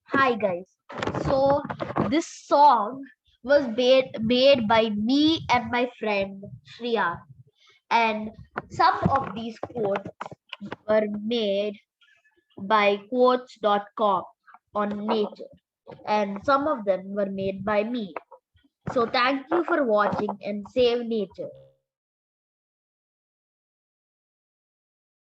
Hi guys. So this song was made by me and my friend Shriya, and some of these quotes were made by quotes.com on nature, and some of them were made by me. So thank you for watching and save nature.